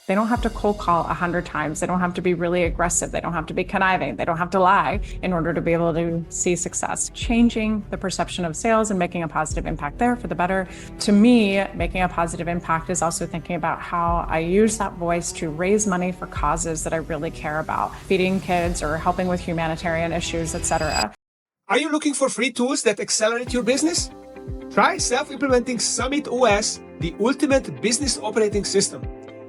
They don't have to cold call 100 times. They don't have to be really aggressive. They don't have to be conniving. They don't have to lie in order to be able to see success. Changing the perception of sales and making a positive impact there for the better. To me, making a positive impact is also thinking about how I use that voice to raise money for causes that I really care about, feeding kids or helping with humanitarian issues, etc. Are you looking for free tools that accelerate your business? Try self-implementing Summit OS, the ultimate business operating system.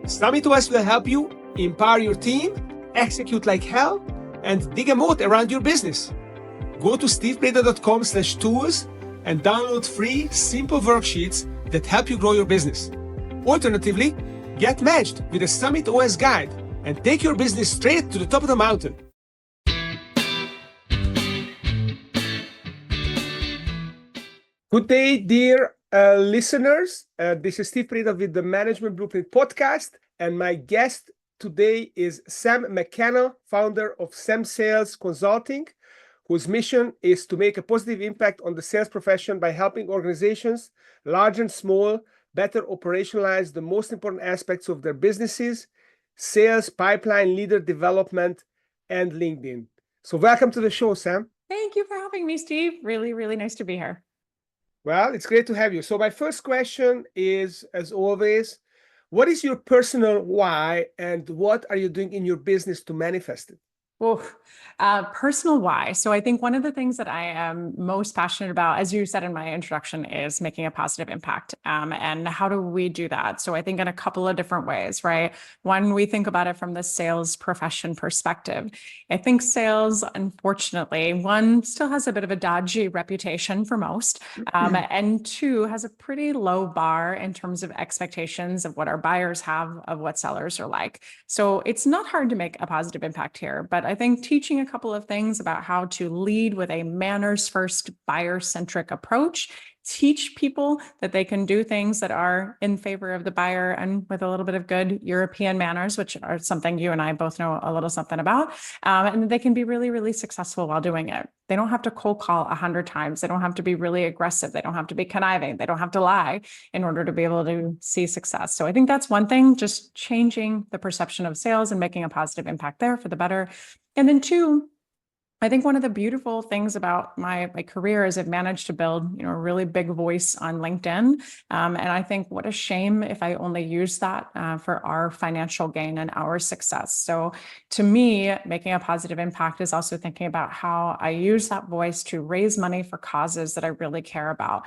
Summit OS will help you empower your team, execute like hell, and dig a moat around your business. Go to steveprada.com/tools and download free, simple worksheets that help you grow your business. Alternatively, get matched with a Summit OS guide and take your business straight to the top of the mountain. Good day, dear listeners. This is Steve Prada with the Management Blueprint podcast, and my guest today is Sam McKenna, founder of Sam Sales Consulting, whose mission is to make a positive impact on the sales profession by helping organizations, large and small, better operationalize the most important aspects of their businesses: sales, pipeline, leader development, and LinkedIn. So welcome to the show, Sam. Thank you for having me, Steve. Really, really nice to be here. Well, it's great to have you. So my first question is, as always, what is your personal why and what are you doing in your business to manifest it? Oh, personal why. So I think one of the things that I am most passionate about, as you said in my introduction, is making a positive impact. And how do we do that? So I think in a couple of different ways, right? One, we think about it from the sales profession perspective. I think sales, unfortunately, one, still has a bit of a dodgy reputation for most. And two, has a pretty low bar in terms of expectations of what our buyers have of what sellers are like. So it's not hard to make a positive impact here, but I think teaching a couple of things about how to lead with a manners first, buyer centric approach, teach people that they can do things that are in favor of the buyer and with a little bit of good European manners, which are something you and I both know a little something about. And they can be really, really successful while doing it. They don't have to cold call 100 times. They don't have to be really aggressive. They don't have to be conniving. They don't have to lie in order to be able to see success. So I think that's one thing, just changing the perception of sales and making a positive impact there for the better. And then two, I think one of the beautiful things about my career is I've managed to build, a really big voice on LinkedIn. And I think what a shame if I only use that for our financial gain and our success. So to me, making a positive impact is also thinking about how I use that voice to raise money for causes that I really care about,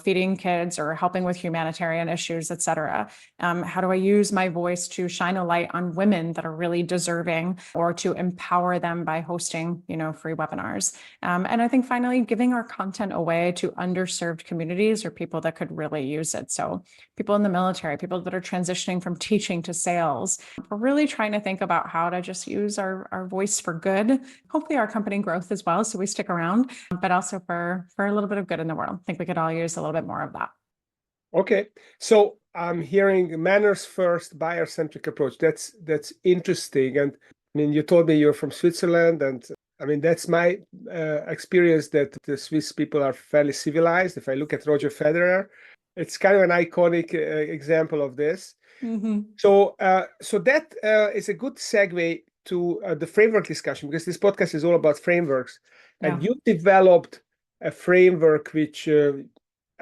feeding kids or helping with humanitarian issues, etc. How do I use my voice to shine a light on women that are really deserving, or to empower them by hosting, free webinars. And I think finally, giving our content away to underserved communities or people that could really use it. So people in the military, people that are transitioning from teaching to sales. We're really trying to think about how to just use our voice for good, hopefully our company growth as well, so we stick around, but also for a little bit of good in the world. I think we could all use a little bit more of that. Okay. So I'm hearing manners first, buyer centric approach. That's interesting. And I mean, you told me you're from Switzerland, and I mean, that's my experience, that the Swiss people are fairly civilized. If I look at Roger Federer, it's kind of an iconic example of this. Mm-hmm. So that is a good segue to the framework discussion, because this podcast is all about frameworks. Yeah. And you developed a framework which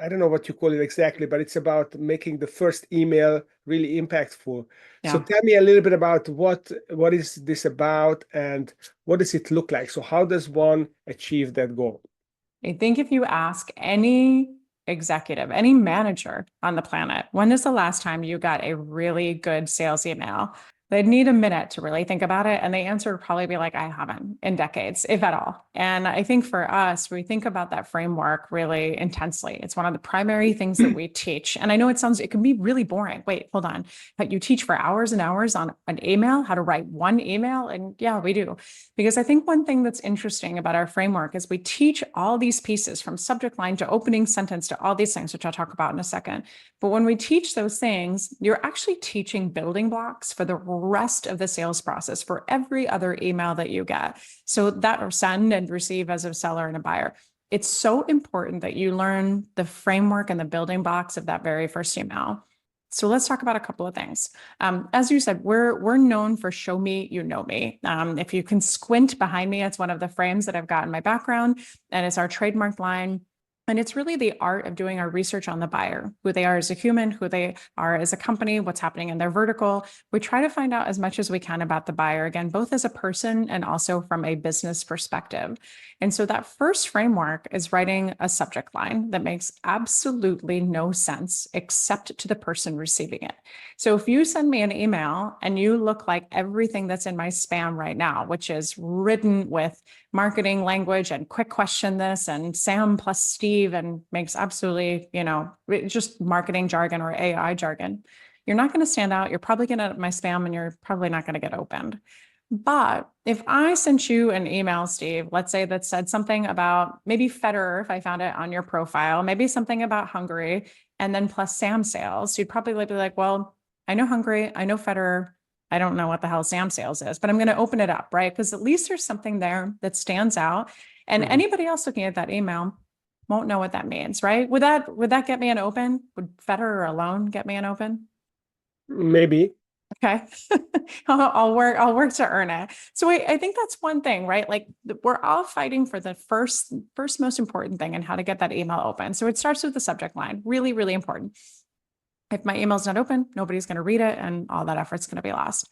I don't know what you call it exactly, but it's about making the first email really impactful. Yeah. So tell me a little bit about what is this about and what does it look like? So how does one achieve that goal? I think if you ask any executive, any manager on the planet, when is the last time you got a really good sales email? They'd need a minute to really think about it. And the answer would probably be like, I haven't in decades, if at all. And I think for us, we think about that framework really intensely. It's one of the primary things that we teach. And I know it can be really boring. Wait, hold on. But you teach for hours and hours on an email, how to write one email. And yeah, we do. Because I think one thing that's interesting about our framework is we teach all these pieces, from subject line to opening sentence to all these things, which I'll talk about in a second. But when we teach those things, you're actually teaching building blocks for the rest of the sales process, for every other email that you get. So that, or send and receive as a seller and a buyer. It's so important that you learn the framework and the building blocks of that very first email. So let's talk about a couple of things. As you said, we're known for show me, you know me. If you can squint behind me, it's one of the frames that I've got in my background, and it's our trademark line. And it's really the art of doing our research on the buyer, who they are as a human, who they are as a company, what's happening in their vertical. We try to find out as much as we can about the buyer, again, both as a person and also from a business perspective. And so that first framework is writing a subject line that makes absolutely no sense except to the person receiving it. So if you send me an email and you look like everything that's in my spam right now, which is ridden with marketing language and quick question this and Sam plus Steve and makes absolutely, just marketing jargon or AI jargon, you're not going to stand out. You're probably going to my spam and you're probably not going to get opened. But if I sent you an email, Steve, let's say that said something about maybe Federer, if I found it on your profile, maybe something about Hungary, and then plus Sam sales, you'd probably be like, well, I know Hungary, I know Federer, I don't know what the hell Sam sales is, but I'm going to open it up, right? Because at least there's something there that stands out. And anybody else looking at that email won't know what that means, right? Would that get me an open? Would Federer alone get me an open? Maybe. Okay. I'll work to earn it. So I think that's one thing, right? Like we're all fighting for the first most important thing and how to get that email open. So it starts with the subject line, really, really important. If my email's not open, nobody's going to read it and all that effort's going to be lost.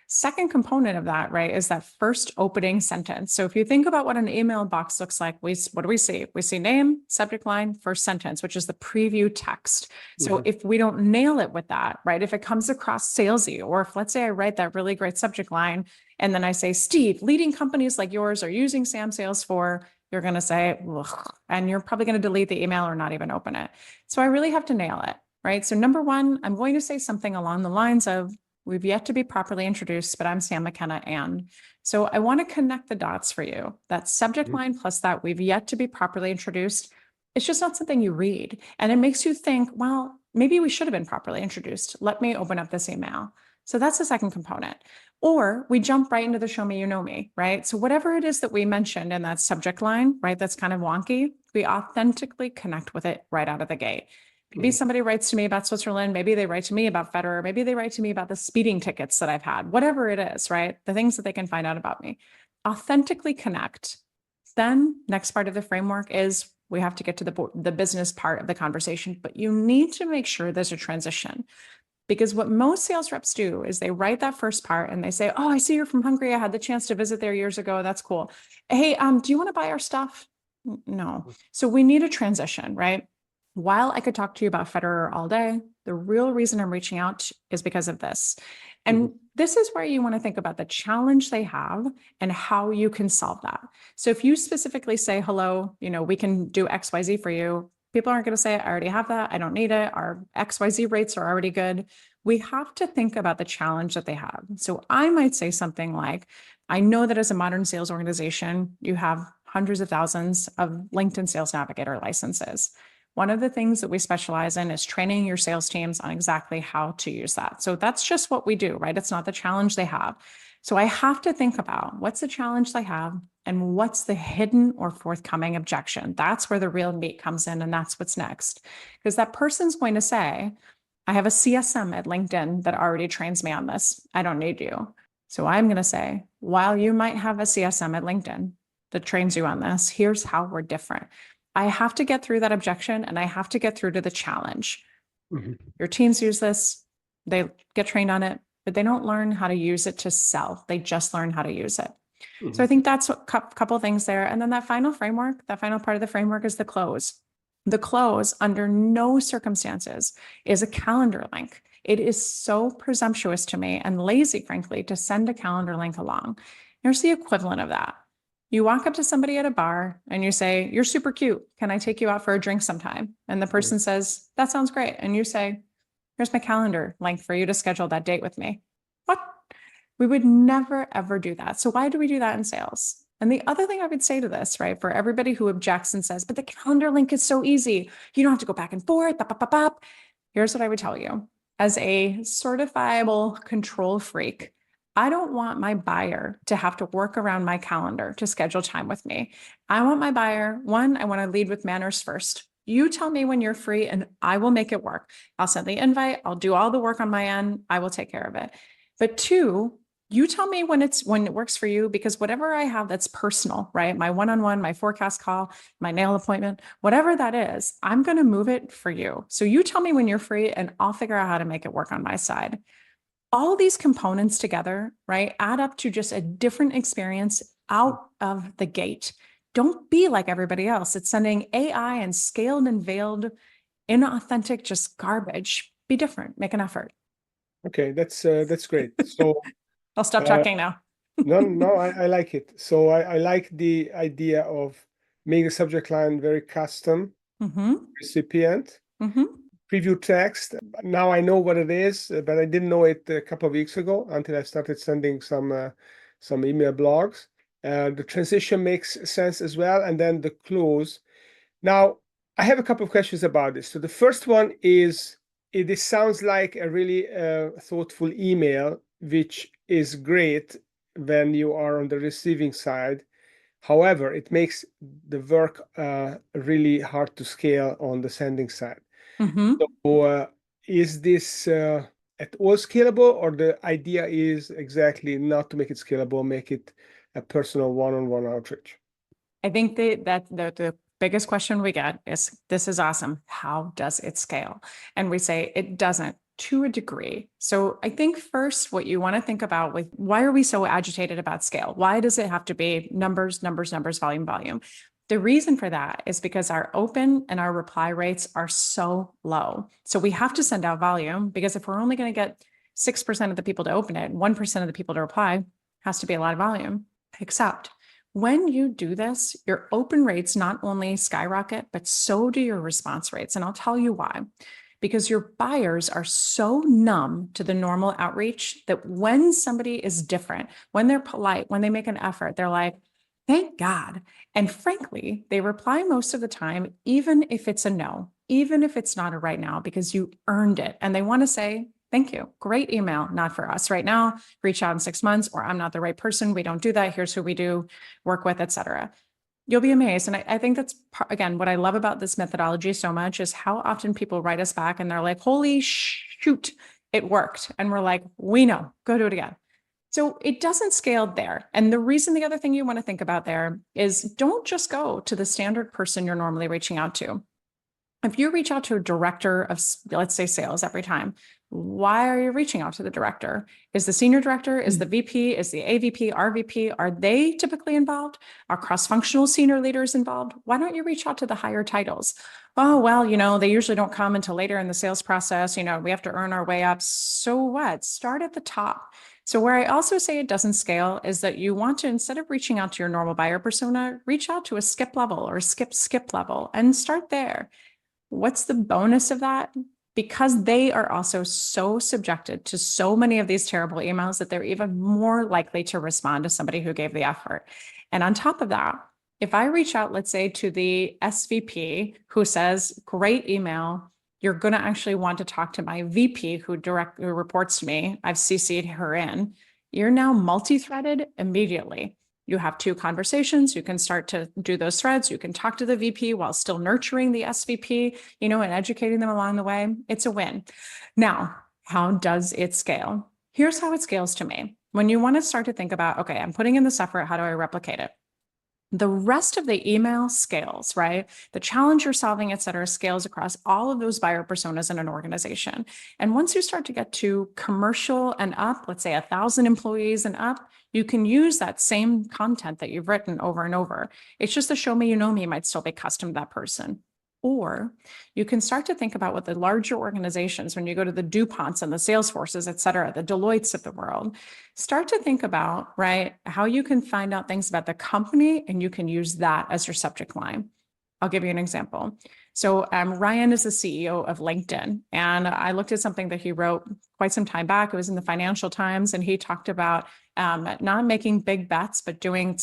Second component of that, right, is that first opening sentence. So if you think about what an email box looks like, what do we see? We see name, subject line, first sentence, which is the preview text. So if we don't nail it with that, right, if it comes across salesy, or if let's say I write that really great subject line and then I say, Steve, leading companies like yours are using Sam Sales for, you're going to say, ugh, and you're probably going to delete the email or not even open it. So I really have to nail it, right? So number one, I'm going to say something along the lines of, we've yet to be properly introduced, but I'm Sam McKenna. And so I want to connect the dots for you. That subject line plus that we've yet to be properly introduced. It's just not something you read. And it makes you think, well, maybe we should have been properly introduced. Let me open up this email. So that's the second component. Or we jump right into the show me, you know me, right? So whatever it is that we mentioned in that subject line, right, that's kind of wonky, we authentically connect with it right out of the gate. Maybe somebody writes to me about Switzerland. Maybe they write to me about Federer. Maybe they write to me about the speeding tickets that I've had, whatever it is, right? The things that they can find out about me. Authentically connect. Then next part of the framework is we have to get to the business part of the conversation, but you need to make sure there's a transition. Because what most sales reps do is they write that first part and they say, oh, I see you're from Hungary. I had the chance to visit there years ago. That's cool. Hey, do you want to buy our stuff? No. So we need a transition, right? While I could talk to you about Federer all day, the real reason I'm reaching out is because of this. And this is where you want to think about the challenge they have and how you can solve that. So if you specifically say, hello, we can do XYZ for you, people aren't going to say, I already have that. I don't need it. Our XYZ rates are already good. We have to think about the challenge that they have. So I might say something like, I know that as a modern sales organization, you have hundreds of thousands of LinkedIn Sales Navigator licenses. One of the things that we specialize in is training your sales teams on exactly how to use that. So that's just what we do, right? It's not the challenge they have. So I have to think about what's the challenge they have and what's the hidden or forthcoming objection. That's where the real meat comes in, and that's what's next. Because that person's going to say, I have a CSM at LinkedIn that already trains me on this. I don't need you. So I'm going to say, while you might have a CSM at LinkedIn that trains you on this, here's how we're different. I have to get through that objection and I have to get through to the challenge. Your teams use this, they get trained on it, but they don't learn how to use it to sell. They just learn how to use it. So I think that's a couple of things there. And then that final framework, that final part of the framework is the close. The close, under no circumstances, is a calendar link. It is so presumptuous to me and lazy, frankly, to send a calendar link along. Here's the equivalent of that. You walk up to somebody at a bar and you say, you're super cute. Can I take you out for a drink sometime? And the person says, that sounds great. And you say, here's my calendar link for you to schedule that date with me. What? We would never, ever do that. So why do we do that in sales? And the other thing I would say to this, right, for everybody who objects and says, but the calendar link is so easy. You don't have to go back and forth. Bop, bop, bop, bop. Here's what I would tell you. As a certifiable control freak, I don't want my buyer to have to work around my calendar to schedule time with me. I want my buyer, one, I want to lead with manners first. You tell me when you're free and I will make it work. I'll send the invite. I'll do all the work on my end. I will take care of it. But two, you tell me when it works for you, because whatever I have that's personal, right? My one-on-one, my forecast call, my nail appointment, whatever that is, I'm going to move it for you. So you tell me when you're free and I'll figure out how to make it work on my side. All these components together, right, add up to just a different experience out of the gate. Don't be like everybody else. It's sending AI and scaled and veiled, inauthentic, just garbage. Be different, make an effort. Okay, that's great. So I'll stop talking now. no, I like it. So I like the idea of making the subject line very custom, recipient, preview text. Now I know what it is, but I didn't know it a couple of weeks ago until I started sending some email blogs. The transition makes sense as well, and then the close. Now I have a couple of questions about this. So the first one is, it sounds like a really thoughtful email, which is great when you are on the receiving side. However, it makes the work really hard to scale on the sending side. So is this at all scalable, or the idea is exactly not to make it scalable, make it a personal one-on-one outreach? I think that the biggest question we get is, this is awesome. How does it scale? And we say it doesn't, to a degree. So I think first, what you want to think about with, why are we so agitated about scale? Why does it have to be numbers, numbers, numbers, volume, volume? The reason for that is because our open and our reply rates are so low. So we have to send out volume, because if we're only going to get 6% of the people to open it, 1% of the people to reply, has to be a lot of volume. Except when you do this, your open rates not only skyrocket, but so do your response rates. And I'll tell you why. Because your buyers are so numb to the normal outreach that when somebody is different, when they're polite, when they make an effort, they're like, thank God. And frankly, they reply most of the time, even if it's a no, even if it's not a right now, because you earned it. And they want to say, thank you. Great email. Not for us right now. Reach out in 6 months, or I'm not the right person. We don't do that. Here's who we do work with, etc. You'll be amazed. And I think that's, again, what I love about this methodology so much is how often people write us back and they're like, holy shoot, it worked. And we're like, we know, go do it again. So it doesn't scale there. And the other thing you want to think about there is, don't just go to the standard person you're normally reaching out to. If you reach out to a director of, let's say, sales every time, why are you reaching out to the director? Is the senior director, is the VP, is the AVP, RVP, are they typically involved? Are cross-functional senior leaders involved? Why don't you reach out to the higher titles? Oh, well, they usually don't come until later in the sales process. We have to earn our way up. So what? Start at the top. So where I also say it doesn't scale is that you want to, instead of reaching out to your normal buyer persona, reach out to a skip level or skip level and start there. What's the bonus of that? Because they are also so subjected to so many of these terrible emails that they're even more likely to respond to somebody who gave the effort. And on top of that, if I reach out, let's say, to the SVP who says, great email, you're going to actually want to talk to my VP who reports to me, I've CC'd her in, you're now multi-threaded immediately. You have two conversations. You can start to do those threads. You can talk to the VP while still nurturing the SVP, and educating them along the way. It's a win. Now, how does it scale? Here's how it scales to me. When you want to start to think about, okay, I'm putting in this effort, how do I replicate it? The rest of the email scales, right? The challenge you're solving, et cetera, scales across all of those buyer personas in an organization. And once you start to get to commercial and up, let's say 1,000 employees and up, you can use that same content that you've written over and over. It's just the show me, you know me might still be custom to that person. Or you can start to think about what the larger organizations, when you go to the DuPonts and the Salesforces, et cetera, the Deloittes of the world, start to think about, right, how you can find out things about the company and you can use that as your subject line. I'll give you an example. So Ryan is the CEO of LinkedIn, and I looked at something that he wrote quite some time back. It was in the Financial Times, and he talked about not making big bets, but doing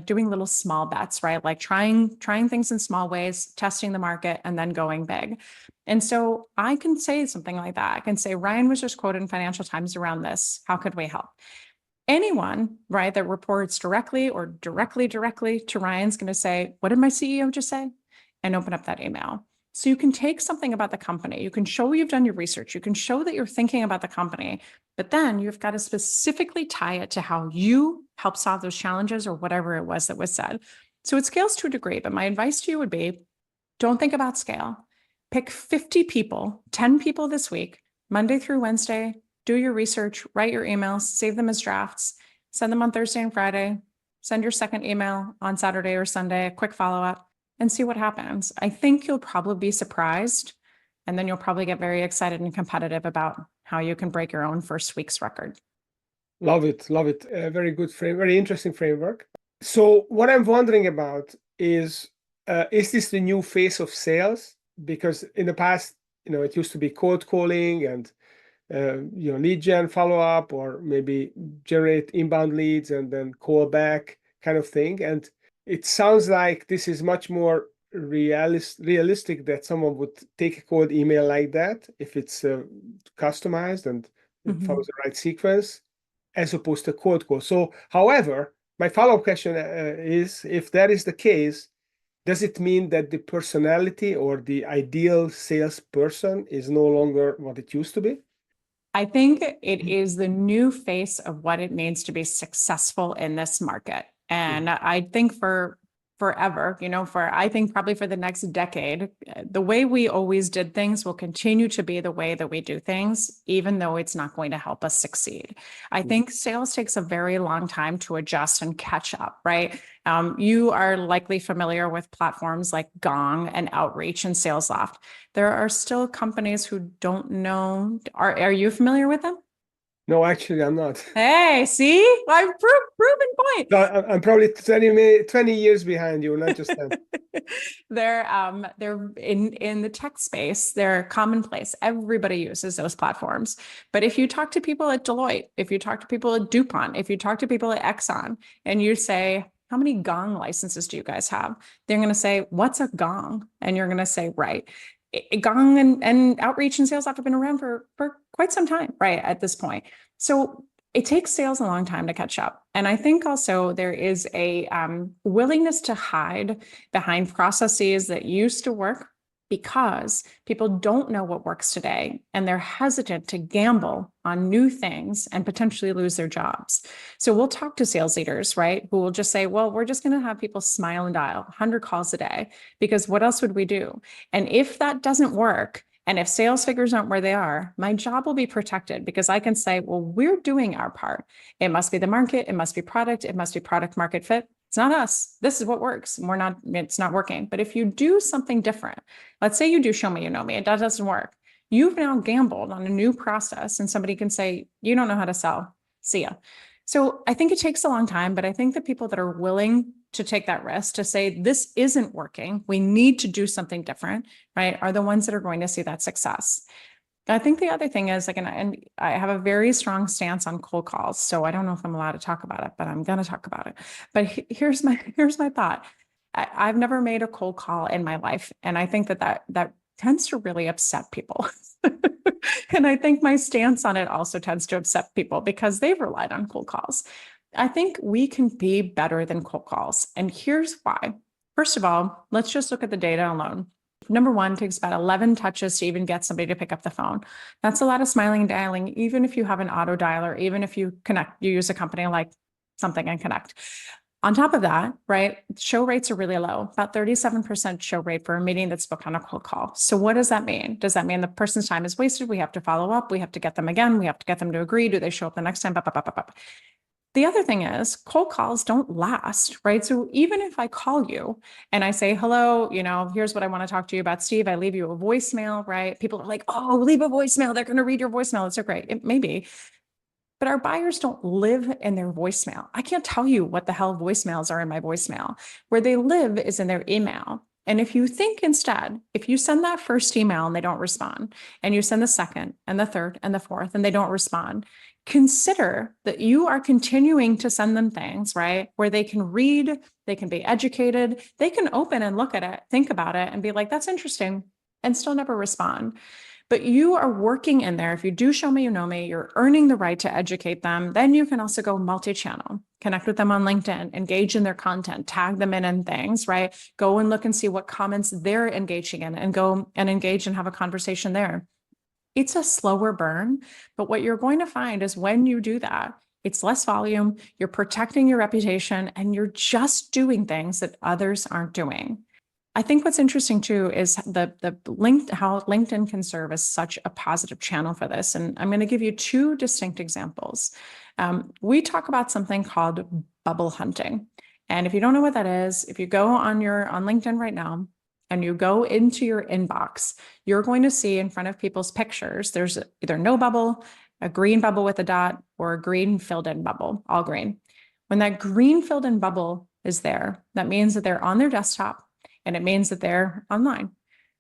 little small bets, right? Like trying things in small ways, testing the market, and then going big. And so I can say something like that. I can say, Ryan was just quoted in Financial Times around this. How could we help? Anyone, right, that reports directly to Ryan's going to say, what did my CEO just say? And open up that email. So you can take something about the company, you can show you've done your research, you can show that you're thinking about the company, but then you've got to specifically tie it to how you help solve those challenges or whatever it was that was said. So it scales to a degree, but my advice to you would be, don't think about scale. Pick 50 people, 10 people this week, Monday through Wednesday, do your research, write your emails, save them as drafts, send them on Thursday and Friday, send your second email on Saturday or Sunday, a quick follow-up, and see what happens. I think you'll probably be surprised, and then you'll probably get very excited and competitive about how you can break your own first week's record. Love it. Love it. Very good frame, very interesting framework. So what I'm wondering about is this the new face of sales? Because in the past, it used to be cold calling and lead gen follow-up, or maybe generate inbound leads and then call back kind of thing. And it sounds like this is much more realistic that someone would take a cold email like that if it's customized and it follows the right sequence, as opposed to cold call. So, however, my follow-up question is, if that is the case, does it mean that the personality or the ideal salesperson is no longer what it used to be? I think it is the new face of what it means to be successful in this market. And I think for forever, I think probably for the next decade, the way we always did things will continue to be the way that we do things, even though it's not going to help us succeed. I think sales takes a very long time to adjust and catch up, right? You are likely familiar with platforms like Gong and Outreach and SalesLoft. There are still companies who don't know. Are you familiar with them? No, actually, I'm not. Hey, see, I've proven point. No, I'm probably 20 years behind you, not just 10. They're in the tech space, they're commonplace. Everybody uses those platforms. But if you talk to people at Deloitte, if you talk to people at DuPont, if you talk to people at Exxon, and you say, how many Gong licenses do you guys have? They're going to say, what's a Gong? And you're going to say, right. Gong and Outreach and SalesLoft have been around for quite some time, right, at this point. So it takes sales a long time to catch up. And I think also there is a willingness to hide behind processes that used to work because people don't know what works today and they're hesitant to gamble on new things and potentially lose their jobs. So we'll talk to sales leaders, right, who will just say, well, we're just going to have people smile and dial 100 calls a day, because what else would we do? And if that doesn't work, and if sales figures aren't where they are, my job will be protected, because I can say, well, we're doing our part. It must be the market. It must be product. It must be product market fit. It's not us. This is what works. It's not working. But if you do something different, let's say you do show me, you know me, and that doesn't work. You've now gambled on a new process, and somebody can say, you don't know how to sell. See ya. So I think it takes a long time, but I think the people that are willing to take that risk to say, this isn't working, we need to do something different, right, are the ones that are going to see that success. I think the other thing is, like, and I have a very strong stance on cold calls, so I don't know if I'm allowed to talk about it, but I'm going to talk about it. But here's my thought. I've never made a cold call in my life, and I think that tends to really upset people. And I think my stance on it also tends to upset people because they've relied on cold calls. I think we can be better than cold calls, and here's why. First of all, let's just look at the data alone. Number one, it takes about 11 touches to even get somebody to pick up the phone. That's a lot of smiling and dialing, even if you have an auto dialer, even if you use a company like something and connect. On top of that, right, show rates are really low, about 37% show rate for a meeting that's booked on a cold call. So what does that mean? Does that mean the person's time is wasted? We have to follow up. We have to get them again. We have to get them to agree. Do they show up the next time? The other thing is, cold calls don't last, right? So even if I call you and I say, hello, here's what I want to talk to you about, Steve, I leave you a voicemail, right? People are like, oh, leave a voicemail. They're going to read your voicemail. It's so great. It may be. But our buyers don't live in their voicemail. I can't tell you what the hell voicemails are in my voicemail. Where they live is in their email. And if you think instead, if you send that first email and they don't respond, and you send the second and the third and the fourth and they don't respond, consider that you are continuing to send them things, right, where they can read, they can be educated, they can open and look at it, think about it, and be like, that's interesting, and still never respond. but you are working in there. If you do show me, you know me, you're earning the right to educate them. Then you can also go multi-channel, connect with them on LinkedIn, engage in their content, tag them in things, right? Go and look and see what comments they're engaging in and go and engage and have a conversation there. It's a slower burn, but what you're going to find is when you do that, it's less volume, you're protecting your reputation, and you're just doing things that others aren't doing. I think what's interesting too is how LinkedIn can serve as such a positive channel for this. And I'm going to give you two distinct examples. We talk about something called bubble hunting. And if you don't know what that is, if you go on LinkedIn right now and you go into your inbox, you're going to see in front of people's pictures, there's either no bubble, a green bubble with a dot, or a green filled in bubble, all green. When that green filled in bubble is there, that means that they're on their desktop. And it means that they're online.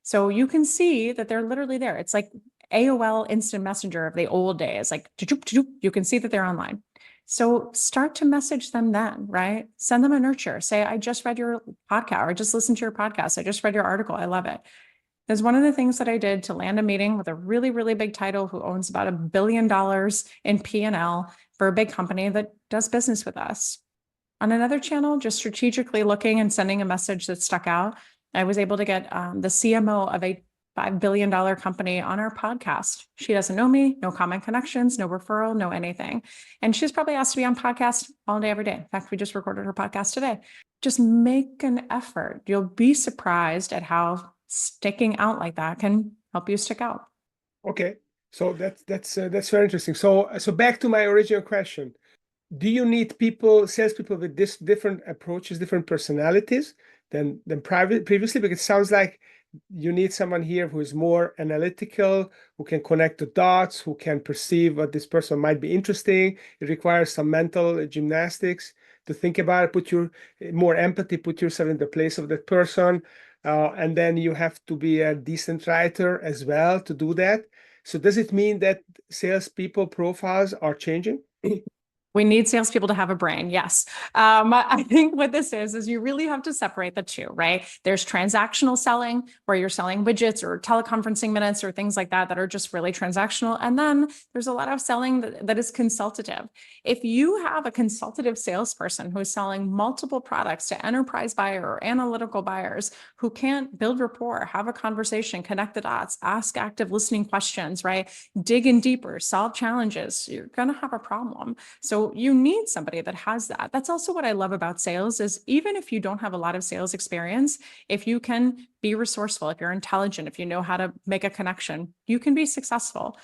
So you can see that they're literally there. It's like AOL Instant Messenger of the old days, like you can see that they're online. So start to message them then, right? Send them a nurture. Say, I just read your podcast, or I just listened to your podcast. I just read your article. I love it. There's one of the things that I did to land a meeting with a really, really big title who owns about $1 billion in P&L for a big company that does business with us. On another channel, just strategically looking and sending a message that stuck out, I was able to get the CMO of a $5 billion company on our podcast. She doesn't know me, no common connections, no referral, no anything. And she's probably asked to be on podcast all day, every day. In fact, we just recorded her podcast today. Just make an effort. You'll be surprised at how sticking out like that can help you stick out. Okay, so that's very interesting. So back to my original question. Do you need salespeople with this different approaches, different personalities than previously? Because it sounds like you need someone here who is more analytical, who can connect the dots, who can perceive what this person might be interesting. It requires some mental gymnastics to think about it, put your more empathy, put yourself in the place of that person. And then you have to be a decent writer as well to do that. So does it mean that salespeople profiles are changing? We need salespeople to have a brain. Yes. I think what this is you really have to separate the two, right? There's transactional selling where you're selling widgets or teleconferencing minutes or things like that are just really transactional. And then there's a lot of selling that is consultative. If you have a consultative salesperson who's selling multiple products to enterprise buyer or analytical buyers who can't build rapport, have a conversation, connect the dots, ask active listening questions, right? Dig in deeper, solve challenges, you're going to have a problem. So you need somebody that has that. That's also what I love about sales is even if you don't have a lot of sales experience, if you can be resourceful, if you're intelligent, if you know how to make a connection, you can be successful.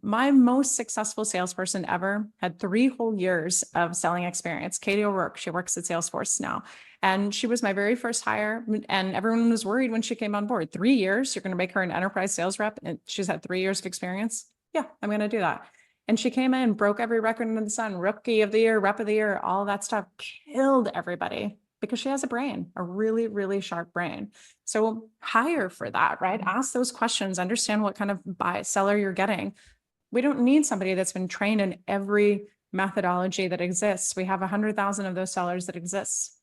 My most successful salesperson ever had 3 whole years of selling experience. Katie O'Rourke, she works at Salesforce now. And she was my very first hire. And everyone was worried when she came on board. 3 years, you're going to make her an enterprise sales rep. And she's had 3 years of experience. Yeah, I'm going to do that. And she came in, broke every record under the sun, rookie of the year, rep of the year, all that stuff, killed everybody because she has a brain, a really, really sharp brain. So hire for that, right? Ask those questions, understand what kind of seller you're getting. We don't need somebody that's been trained in every methodology that exists. We have 100,000 of those sellers that exist.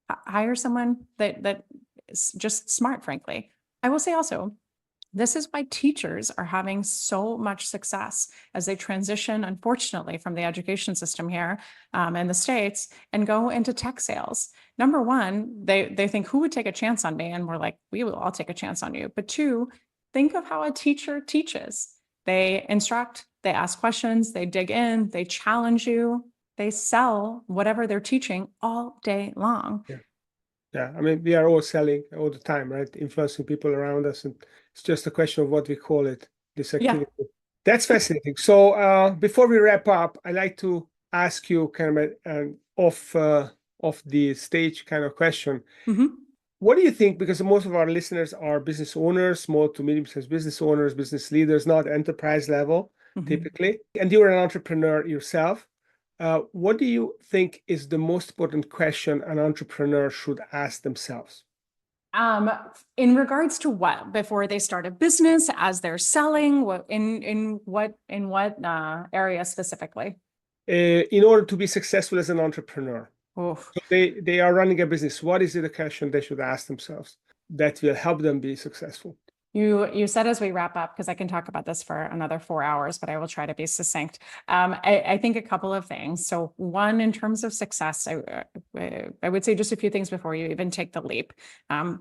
Hire someone that is just smart, frankly. I will say also, this is why teachers are having so much success as they transition, unfortunately, from the education system here in the States and go into tech sales. Number one, they think, who would take a chance on me? And we're like, we will all take a chance on you. But two, think of how a teacher teaches. They instruct, they ask questions, they dig in, they challenge you, they sell whatever they're teaching all day long. Yeah, I mean, we are all selling all the time, right? Influencing people around us. And it's just a question of what we call it, this activity. Yeah. That's fascinating. So before we wrap up, I'd like to ask you kind of an off the stage kind of question. Mm-hmm. What do you think? Because most of our listeners are business owners, small to medium-sized business owners, business leaders, not enterprise level, typically. And you're an entrepreneur yourself. What do you think is the most important question an entrepreneur should ask themselves? In regards to what? Before they start a business, as they're selling, what in what area specifically? In order to be successful as an entrepreneur. So they are running a business. What is it a question they should ask themselves that will help them be successful? You said as we wrap up, because I can talk about this for another 4 hours, but I will try to be succinct. I think a couple of things. So one, in terms of success, I would say just a few things before you even take the leap.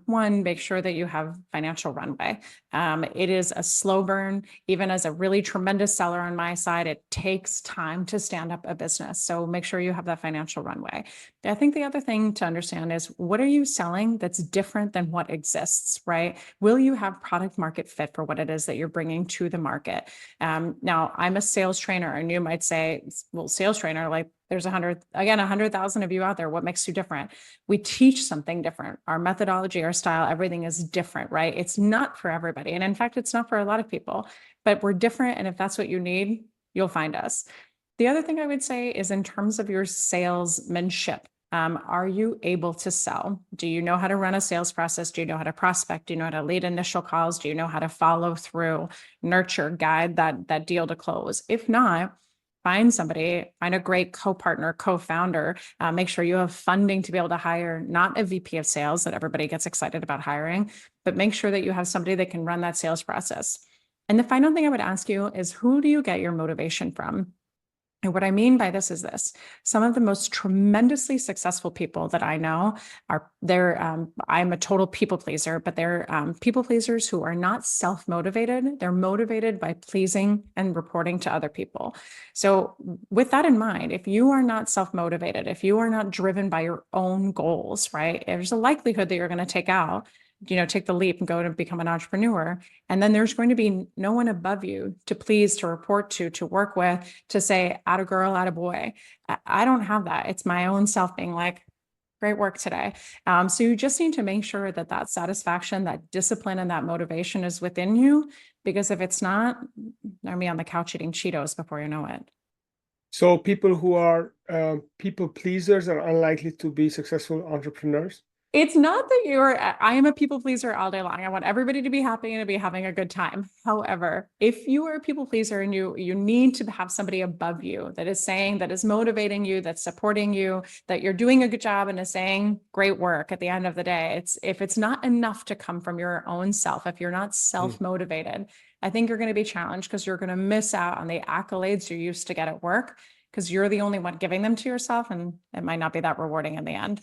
One, make sure that you have financial runway. It is a slow burn. Even as a really tremendous seller on my side, it takes time to stand up a business. So make sure you have that financial runway. I think the other thing to understand is, what are you selling that's different than what exists, right? Will you have product market fit for what it is that you're bringing to the market? Now, I'm a sales trainer, and you might say, well, sales trainer, like there's 100,000 of you out there. What makes you different? We teach something different. Our methodology, our style, everything is different, right? It's not for everybody. And in fact, it's not for a lot of people, but we're different. And if that's what you need, you'll find us. The other thing I would say is, in terms of your salesmanship, are you able to sell? Do you know how to run a sales process? Do you know how to prospect? Do you know how to lead initial calls? Do you know how to follow through, nurture, guide that deal to close? If not, find somebody, find a great co-partner, co-founder. Make sure you have funding to be able to hire not a VP of sales that everybody gets excited about hiring, but make sure that you have somebody that can run that sales process. And the final thing I would ask you is, who do you get your motivation from? And what I mean by this is this: some of the most tremendously successful people that I know I'm a total people pleaser, but they're people pleasers who are not self-motivated. They're motivated by pleasing and reporting to other people. So with that in mind, if you are not self-motivated, if you are not driven by your own goals, right, there's a likelihood that you're going to take the leap and go to become an entrepreneur. And then there's going to be no one above you to please, to report to work with, to say, atta girl, atta boy. I don't have that. It's my own self being like, great work today. So you just need to make sure that satisfaction, that discipline, and that motivation is within you, because if it's not, they'll be on the couch eating Cheetos before you know it. So people who are people pleasers are unlikely to be successful entrepreneurs. It's not that I am a people pleaser all day long. I want everybody to be happy and to be having a good time. However, if you are a people pleaser and you need to have somebody above you that is motivating you, that's supporting you, that you're doing a good job and is saying great work at the end of the day, if it's not enough to come from your own self, if you're not self-motivated, I think you're going to be challenged, because you're going to miss out on the accolades you used to get at work, because you're the only one giving them to yourself, and it might not be that rewarding in the end.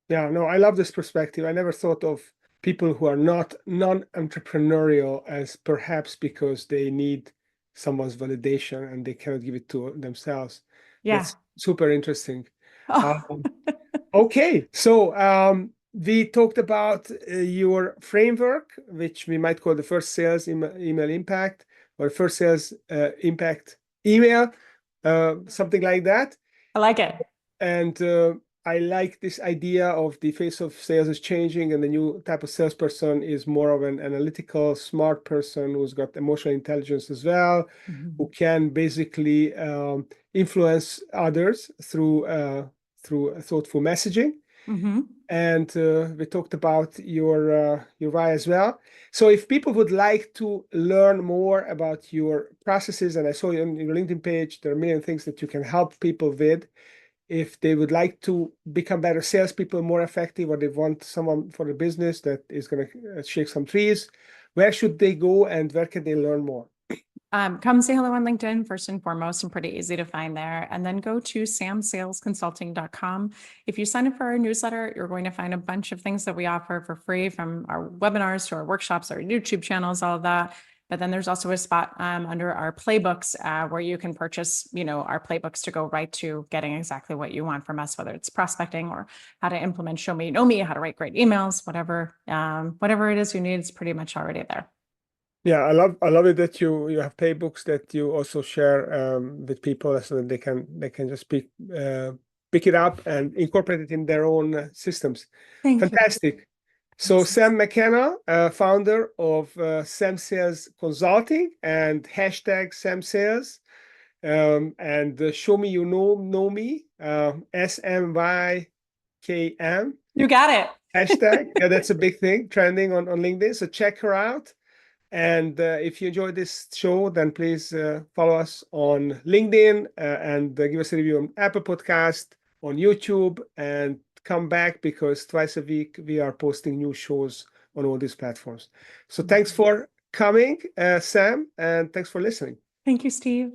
Yeah, no, I love this perspective. I never thought of people who are not non-entrepreneurial as perhaps because they need someone's validation and they cannot give it to themselves. Yeah. That's super interesting. Oh. Okay, so we talked about your framework, which we might call the first sales email impact, or first sales impact email, something like that. I like it. And I like this idea of the face of sales is changing, and the new type of salesperson is more of an analytical, smart person who's got emotional intelligence as well, who can basically influence others through thoughtful messaging. And we talked about your why as well. So if people would like to learn more about your processes, and I saw you on your LinkedIn page, there are a million things that you can help people with. If they would like to become better salespeople, more effective, or they want someone for the business that is going to shake some trees, where should they go and where can they learn more? Come say hello on LinkedIn first and foremost, and pretty easy to find there. And then go to samsalesconsulting.com. If you sign up for our newsletter, you're going to find a bunch of things that we offer for free, from our webinars to our workshops, our YouTube channels, all of that. But then there's also a spot under our playbooks where you can purchase, our playbooks to go right to getting exactly what you want from us, whether it's prospecting or how to implement Show Me, Know Me, how to write great emails, whatever it is you need, it's pretty much already there. Yeah, I love it that you have playbooks that you also share with people, so that they can just pick it up and incorporate it in their own systems. Thank you. Fantastic. So Sam McKenna, founder of Sam Sales Consulting and hashtag Sam Sales, and Show Me You Know Me, SMYKM. You got it. Hashtag. Yeah, that's a big thing, trending on LinkedIn. So check her out. And if you enjoyed this show, then please follow us on LinkedIn and give us a review on Apple Podcast, on YouTube, and come back, because twice a week we are posting new shows on all these platforms. So thanks for coming, Sam, and thanks for listening. Thank you, Steve.